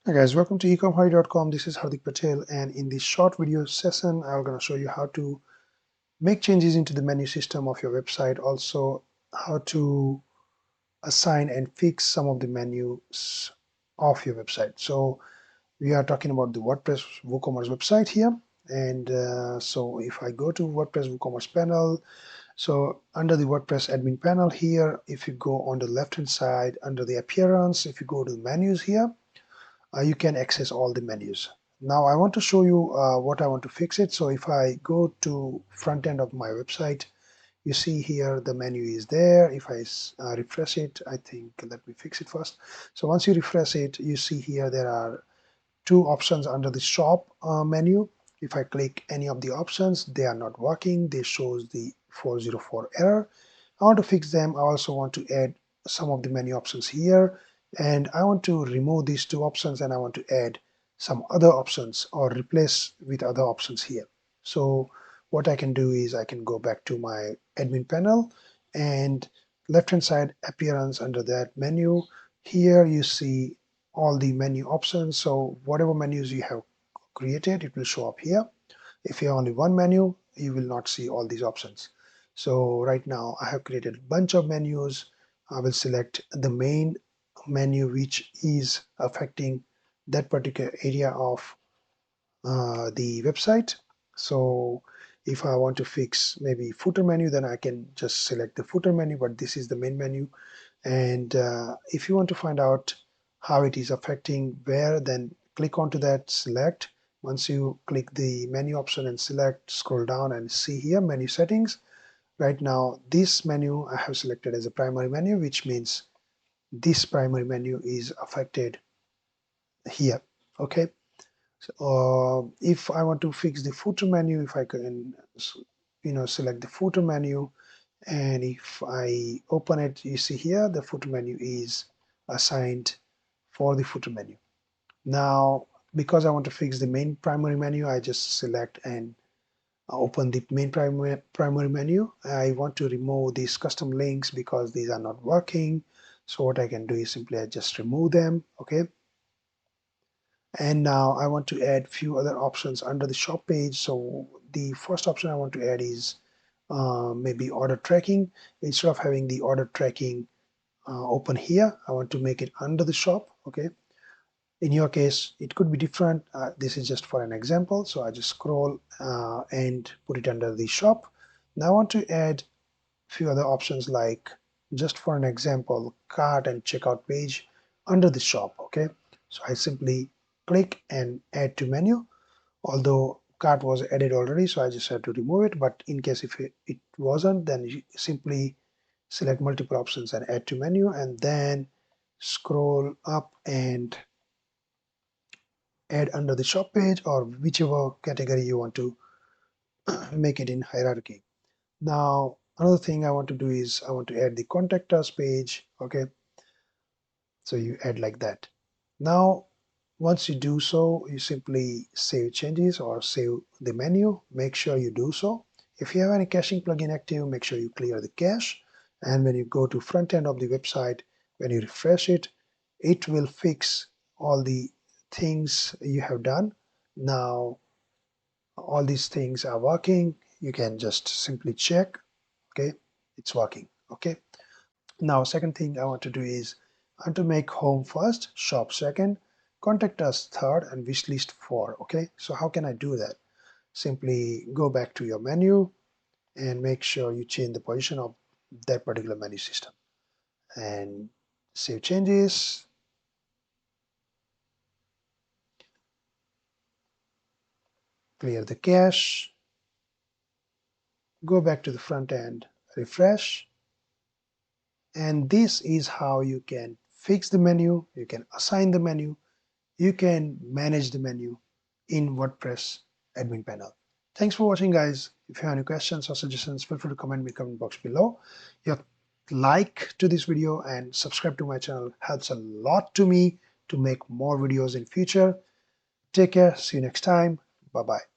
Hi guys, welcome to eComHardy.com. This is Hardik Patel, and in this short video session I'm going to show you how to make changes into the menu system of your website, also how to assign and fix some of the menus of your website. So we are talking about the WordPress WooCommerce website here, and so if I go to WordPress WooCommerce panel, so under the WordPress admin panel here, if you go on the left hand side under the appearance, if you go to the menus here, you can access all the menus. Now I want to show you what I want to fix it. So if I go to front end of my website, you see here the menu is there. If I refresh it, I think, let me fix it first. So once you refresh it, you see here there are two options under the shop menu. If I click any of the options, they are not working. They shows the 404 error. I want to fix them. I also want to add some of the menu options here, and I want to remove these two options and I want to add some other options or replace with other options here. So what I can do is I can go back to my admin panel, and left hand side appearance under that menu, here you see all the menu options. So whatever menus you have created, it will show up here. If you have only one menu, you will not see all these options. So right now I have created a bunch of menus. I will select the main menu which is affecting that particular area of the website. So if I want to fix maybe footer menu, then I can just select the footer menu, but this is the main menu. And if you want to find out how it is affecting where, then click onto that, select. Once you click the menu option and select, scroll down and see here menu settings. Right now this menu I have selected as a primary menu, which means this primary menu is affected here. Okay. So, if I want to fix the footer menu, if I can select the footer menu, and if I open it, you see here the footer menu is assigned for the footer menu. Now because I want to fix the main primary menu, I just select and open the main primary menu. I want to remove these custom links because these are not working. So what I can do is simply I just remove them. Okay. And now I want to add few other options under the shop page. So the first option I want to add is maybe order tracking. Instead of having the order tracking open here, I want to make it under the shop. Okay. In your case, it could be different. This is just for an example. So I just scroll and put it under the shop. Now I want to add a few other options, like, just for an example, cart and checkout page under the shop. Okay. So I simply click and add to menu, although cart was added already, so I just had to remove it. But in case if it wasn't, then you simply select multiple options and add to menu, and then scroll up and add under the shop page or whichever category you want to make it in hierarchy. Now another thing I want to do is I want to add the contact us page. Okay, so you add like that. Now once you do so, you simply save changes or save the menu. Make sure you do so. If you have any caching plugin active, make sure you clear the cache. And when you go to front end of the website, when you refresh it, it will fix all the things you have done. Now all these things are working. You can just simply check. Okay, it's working. Okay. Now second thing I want to do is I want to make home first, shop second, contact us third, and wish list four. Okay, so how can I do that? Simply go back to your menu and make sure you change the position of that particular menu system and save changes. Clear the cache, go back to the front end, refresh, and this is how you can fix the menu, you can assign the menu, you can manage the menu in WordPress admin panel. Thanks for watching, guys. If you have any questions or suggestions, feel free to comment in the comment box below. Your like to this video and subscribe to my channel helps a lot to me to make more videos in future. Take care. See you next time. Bye bye.